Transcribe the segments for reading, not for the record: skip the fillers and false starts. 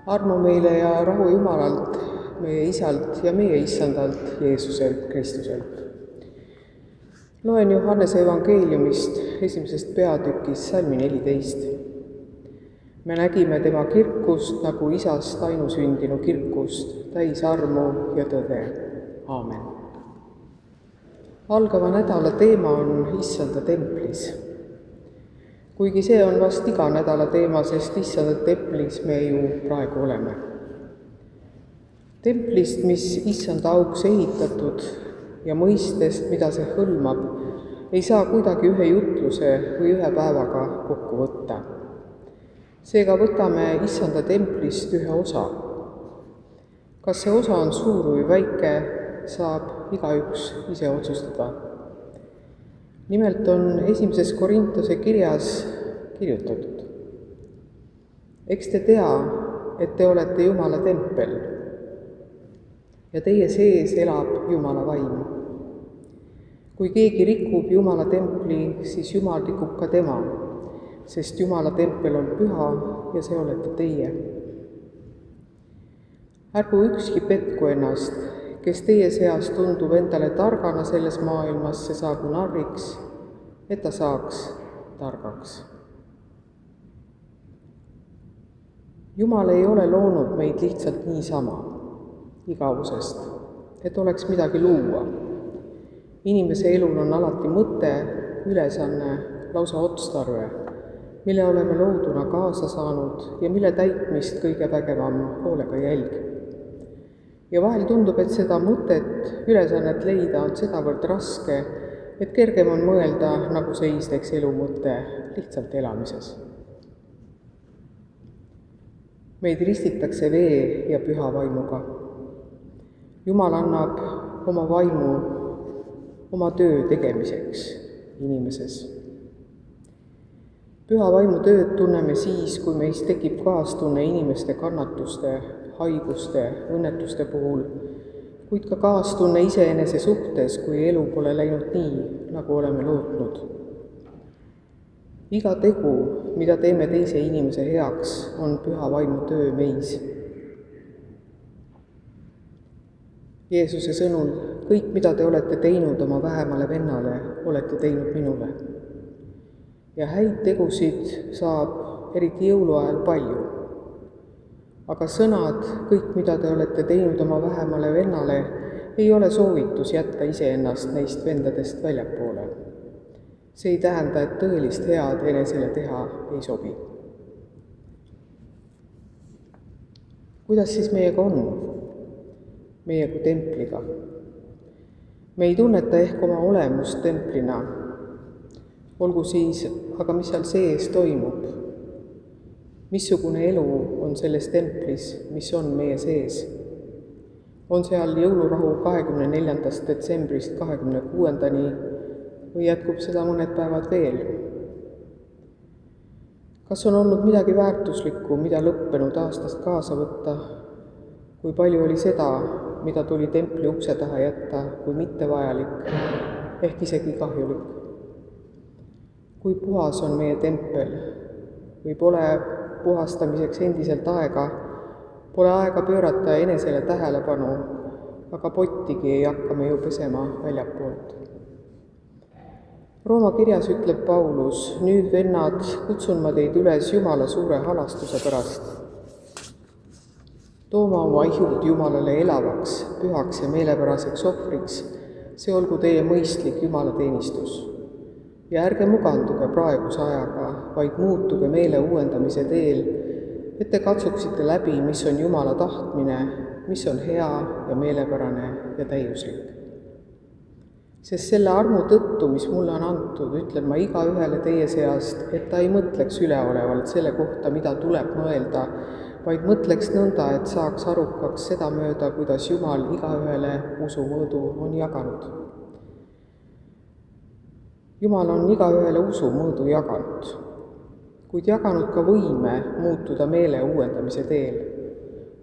Armu meile ja rahu Jumalalt, meie Isalt ja meie Issandalt Jeesuselt Kristuselt. Loen Johannese evangeeliumist 1. peatükist salmi 14. Me nägime tema kirkust nagu isast ainusündinu kirkust, täis armu ja tõde. Aamen. Algava nädala teema on Issanda templis. Kuigi see on vast iga nädala teema, sest Issanda templis me ju praegu oleme. Templist, mis Issanda auks ehitatud ja mõistest, mida see hõlmab, ei saa kuidagi ühe jutluse või ühe päevaga kokku võtta. Seega võtame Issanda templist ühe osa. Kas see osa on suur või väike, saab igaüks ise otsustada. Nimelt on 1. Korintuse kirjas kirjutatud: eks te tea, et te olete Jumala tempel ja teie sees elab Jumala vaim. Kui keegi rikub Jumala templi, siis Jumal rikub ka tema, sest Jumala tempel on püha ja see olete teie. Ärgu ükski petku ennast, kes teie seas tundub endale targana selles maailmas, see saagu narriks, et ta saaks targaks. Jumal ei ole loonud meid lihtsalt niisama, igavusest, et oleks midagi luua. Inimese elul on alati mõte, ülesanne, lausa otstarve, mille oleme looduna kaasa saanud ja mille täitmist kõige vägevam hoolega jälgib. Ja vahel tundub, et seda mõtet, ülesannet leida on sedavõrd raske, et kergem on mõelda, nagu seisneks elu mõte lihtsalt elamises. Meid ristitakse vee ja püha vaimuga. Jumal annab oma vaimu oma töö tegemiseks inimeses. Püha vaimu tööd tunneme siis, kui meis tekib kaastunne inimeste kannatuste, haiguste, õnnetuste puhul, kuid ka kaastunne iseenese suhtes, kui elu pole läinud nii, nagu oleme lootnud. Iga tegu, mida teeme teise inimese heaks, on püha vaimu töö meis. Jeesuse sõnul, kõik, mida te olete teinud oma vähemale vennale, olete teinud minule. Ja häid tegusid saab eriti jõuluajal palju. Aga sõnad, kõik, mida te olete teinud oma vähemale vennale, ei ole soovitus jätta iseennast neist vendadest väljapoole. See ei tähenda, et tõelist head enesele teha ei sobi. Kuidas siis meiega on? Meie kui templiga. Me ei tunneta ehk oma olemust templina. Olgu siis, aga mis seal sees toimub? Missugune elu on selles templis, mis on meie sees? On seal jõulurahu 24. detsembrist 26. või jätkub seda mõned päevad veel? Kas on olnud midagi väärtuslikku, mida lõppenud aastast kaasa võtta? Kui palju oli seda, mida tuli templi ukse taha jätta, kui mittevajalik, ehk isegi kahjulik? Kui puhas on meie tempel või pole puhastamiseks endiselt aega, pole aega pöörata enesele tähelepanu, aga pottigi ei hakka me ju pesema väljapoolt. Rooma kirjas ütleb Paulus: nüüd, vennad, kutsun ma teid üles Jumala suure halastuse pärast. Tooma oma ihud Jumalale elavaks, pühaks ja meelepäraseks ohvriks, see olgu teie mõistlik jumalateenistus. Ja ärge muganduge praeguse ajaga, vaid muutuge meele uuendamise teel, et te katsuksite läbi, mis on Jumala tahtmine, mis on hea ja meelepärane ja täiuslik. Sest selle armu tõttu, mis mulle on antud, ütlen ma igaühele teie seast, et ta ei mõtleks üleolevalt selle kohta, mida tuleb mõelda, vaid mõtleks nõnda, et saaks arukaks seda mööda, kuidas Jumal igaühele usumõõdu on jaganud. Jumal on igaühele usumõõdu jaganud, kuid jaganud ka võime muutuda meele uuendamise teel,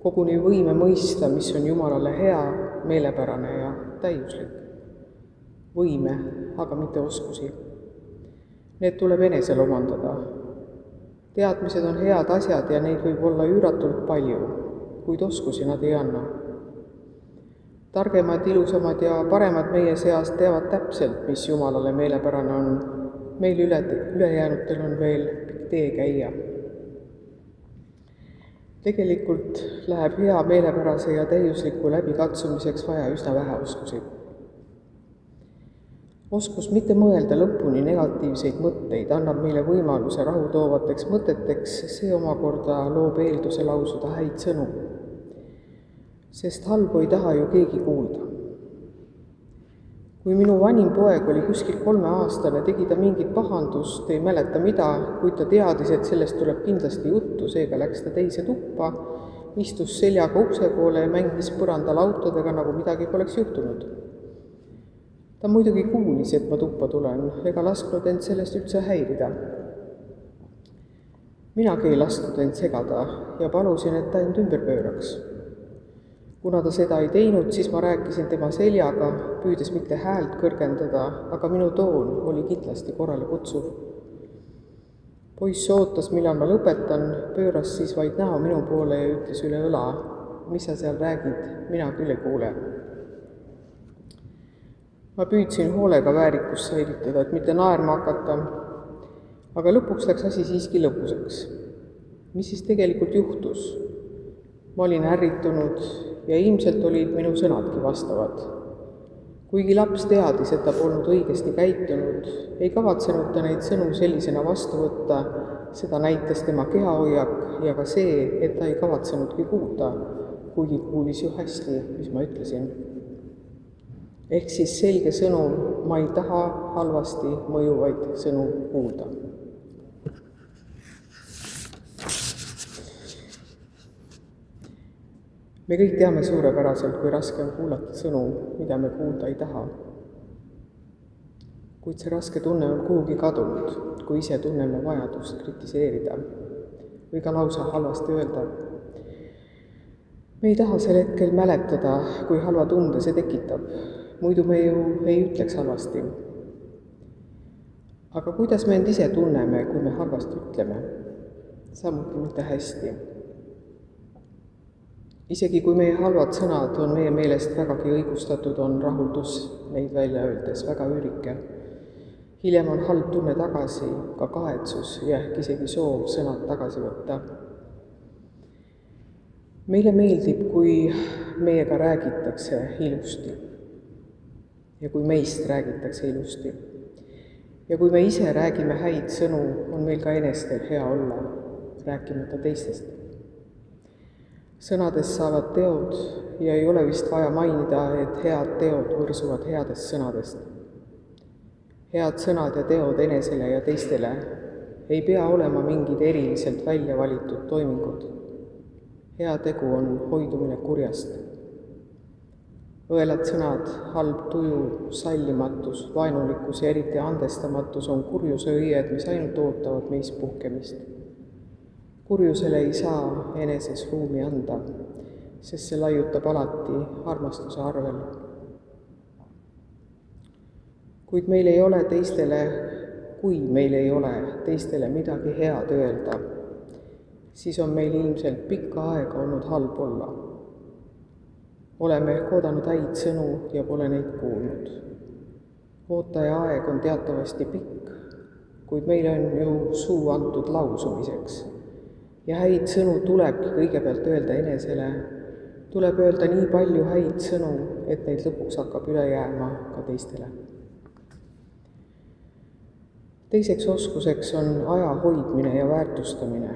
koguni võime mõista, mis on Jumalale hea, meelepärane ja täiuslik. Võime, aga mitte oskusi. Need tuleb enesel omandada. Teadmised on head asjad ja neid võib olla üüratult palju, kuid oskusi nad ei anna. Targemad, ilusamad ja paremad meie seas teavad täpselt, mis Jumalale meelepärane on. Meil ülejäänutel on veel pikk tee käia. Tegelikult läheb hea meelepärase ja täiusliku läbikatsumiseks vaja üsna vähe oskusi. Oskus mitte mõelda lõpuni negatiivseid mõtteid annab meile võimaluse rahu toovateks mõteteks, see omakorda loob eelduse lausuda häid sõnu. Sest halbu ei taha ju keegi kuulda. Kui minu vanim poeg oli kuskil 3-aastane, tegi ta mingit pahandust, ei mäleta mida, kuid ta teadis, et sellest tuleb kindlasti juttu, seega läks ta teise tuppa, istus seljaga ukse poole ja mängis põrandal autodega, nagu midagi poleks juhtunud. Ta muidugi kuulis, et ma tuppa tulen, ega lasknud end sellest üldse häirida. Minagi ei lasknud end segada ja palusin, et ta end ümber pööraks. Kuna ta seda ei teinud, siis ma rääkisin tema seljaga, püüdes mitte häält kõrgendada, aga minu toon oli kindlasti korrale kutsuv. Poiss ootas, millal ma lõpetan, pööras siis vaid näo minu poole ja ütles üle õla, mis sa seal räägid, mina küll ei kuule. Ma püüdsin hoolega väärikust säilitada, et mitte naerma hakata, aga lõpuks läks asi siiski lõbusaks. Mis siis tegelikult juhtus? Ma olin ärritunud ja ilmselt olid minu sõnadki vastavad. Kuigi laps teadis, et ta polnud õigesti käitunud, ei kavatsenud ta neid sõnu sellisena vastu võtta, seda näitas tema kehahoiak ja ka see, et ta ei kavatsenudki kuulda, kuigi kuulis ju hästi, mis ma ütlesin. Ehk siis selge sõnum, ma ei taha halvasti mõjuvaid sõnu kuulda. Me kõik teame suurepäraselt, kui raske on kuulata sõnu, mida me kuulda ei taha. Kuid see raske tunne on kuhugi kadunud, kui ise tunneme vajadust kritiseerida või ka lausa halvasti öelda. Me ei taha sel hetkel mäletada, kui halva tunde see tekitab, muidu me ju ei ütleks halvasti. Aga kuidas me end ise tunneme, kui me halvasti ütleme? Samuti mitte hästi. Isegi kui meie halvad sõnad on meie meelest vägagi õigustatud, on rahuldus neid välja öeldes väga üürike. Hiljem on halb tunne tagasi, ka kahetsus ja ehk isegi soov sõnad tagasi võtta. Meile meeldib, kui meiega räägitakse ilusti ja kui meist räägitakse ilusti. Ja kui me ise räägime häid sõnu, on meil ka enestel hea olla, rääkimata teistest. Sõnadest saavad teod ja ei ole vist vaja mainida, et head teod võrsuvad headest sõnadest. Head sõnad ja teod enesele ja teistele ei pea olema mingid eriliselt välja valitud toimingud. Hea tegu on hoidumine kurjast. Õelad sõnad, halb tuju, sallimatus, vaenulikkus ja eriti andestamatus on kurjuse õied, mis ainult ootavad meis puhkemist. Kurjusele ei saa eneses ruumi anda, sest see laiutab alati armastuse arvel. Kui meil ei ole teistele midagi head öelda, siis on meil ilmselt pikka aega olnud halb olla. Oleme ehk oodanud häid sõnu ja pole neid kuulnud. Ootaja aeg on teatavasti pikk, kuid meile on ju suu antud lausumiseks. Ja häid sõnu tulebki kõigepealt öelda enesele, tuleb öelda nii palju häid sõnu, et neid lõpuks hakkab üle jääma ka teistele. Teiseks oskuseks on aja hoidmine ja väärtustamine,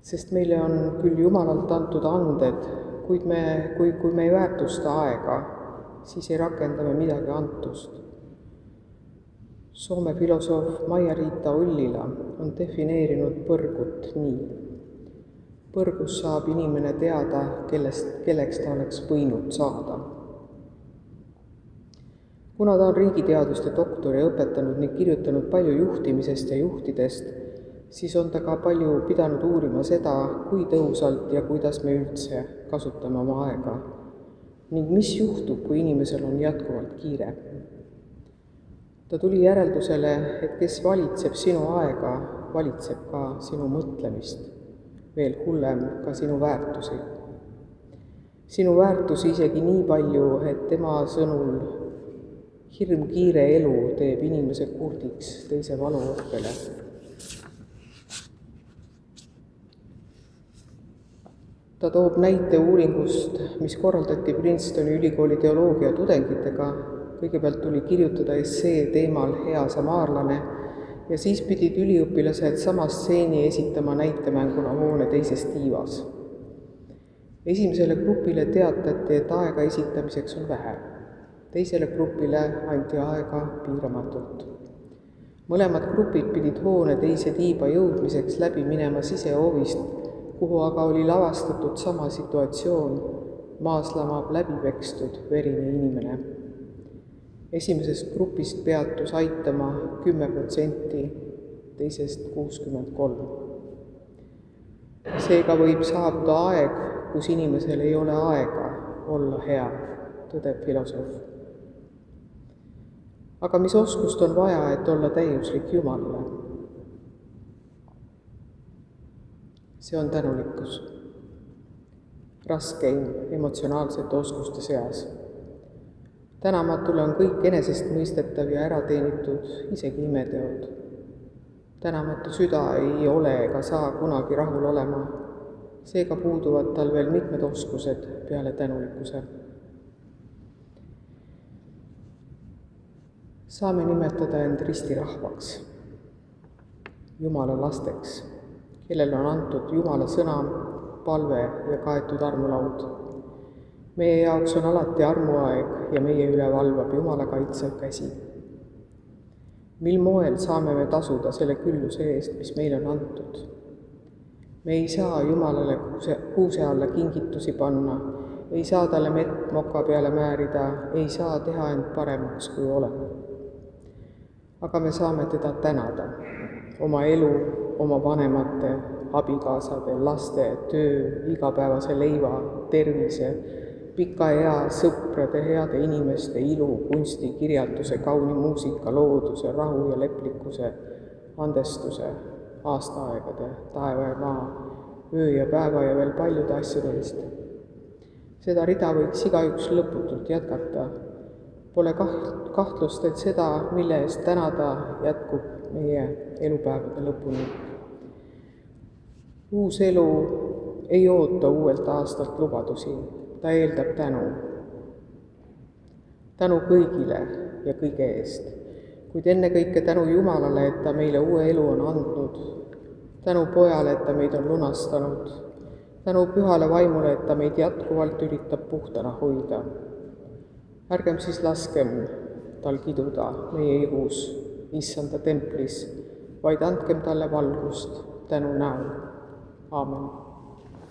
sest meile on küll Jumalalt antud anded, kuid kui me ei väärtusta aega, siis ei rakenda me midagi antust. Soome filosoof Maija-Riita Ullila on defineerinud põrgut nii. Põrgus saab inimene teada, kelleks ta oleks võinud saada. Kuna ta on riigiteaduste doktor ja õpetanud ning kirjutanud palju juhtimisest ja juhtidest, siis on ta ka palju pidanud uurima seda, kui tõhusalt ja kuidas me üldse kasutame oma aega ning mis juhtub, kui inimesel on jätkuvalt kiire. Ta tuli järeldusele, et kes valitseb sinu aega, valitseb ka sinu mõtlemist, veel hullem ka sinu väärtusi. Sinu väärtusi isegi nii palju, et tema sõnul hirmkiire elu teeb inimese kurdiks teise valuohvele. Ta toob näite uuringust, mis korraldati Princetoni ülikooli teoloogia tudengitega. Kõigepealt tuli kirjutada essee teemal Hea samaarlane ja siis pidid üliõpilased sama stseeni esitama näitemänguna hoone teises tiivas. Esimesele grupile teatati, et aega esitamiseks on vähe. Teisele grupile anti aega piiramatult. Mõlemad grupid pidid hoone teise tiiba jõudmiseks läbi minema sisehoovist, kuhu aga oli lavastatud sama situatsioon, maas lamab läbi pekstud verine inimene. Esimesest grupist peatus aitama 10%, teisest 63%. Seega võib saabuda aeg, kus inimesel ei ole aega olla hea, tõdeb filosoof. Aga mis oskust on vaja, et olla täiuslik Jumalale? See on tänulikkus, raskeim emotsionaalsete oskuste seas. Tänamatule on kõik enesestmõistetav ja ära teenitud, isegi imeteod. Tänamatu süda ei ole ega saa kunagi rahul olema, seega puuduvad tal veel mitmed oskused peale tänulikkuse. Saame nimetada end ristirahvaks, Jumala lasteks, kellele on antud Jumala sõna, palve ja kaetud armulaud. Meie jaoks on alati armuaeg ja meie üle valvab Jumala kaitsev käsi. Mil moel saame me tasuda selle külluse eest, mis meile on antud? Me ei saa Jumalale kuuse alla kingitusi panna, ei saa talle mett moka peale määrida, ei saa teha end paremaks, kui oleme. Aga me saame teda tänada, oma elu, oma vanemate, abikaasade, laste, töö, igapäevase leiva, tervise, pika ea, sõprade, heade inimeste, ilu, kunsti, kirjanduse, kauni muusika, looduse, rahu ja leplikkuse, andestuse, aastaaegade, taeva ja maa, öö ja päeva ja veel paljude asjade eest. Seda rida võiks igaüks lõputult jätkata. Pole kahtlust, et seda, mille eest tänada, jätkub meie elupäevade lõpuni. Uus elu ei oota uuelt aastalt lubadusi, ta eeldab tänu. Tänu kõigile ja kõige eest, kuid ennekõike tänu Jumalale, et ta meile uue elu on andnud, tänu Pojale, et ta meid on lunastanud, tänu Pühale Vaimule, et ta meid jätkuvalt üritab puhtana hoida. Ärgem siis laskem tal kiduda meie ihus, Issanda templis, vaid andkem talle valgust tänu näol. Aamen.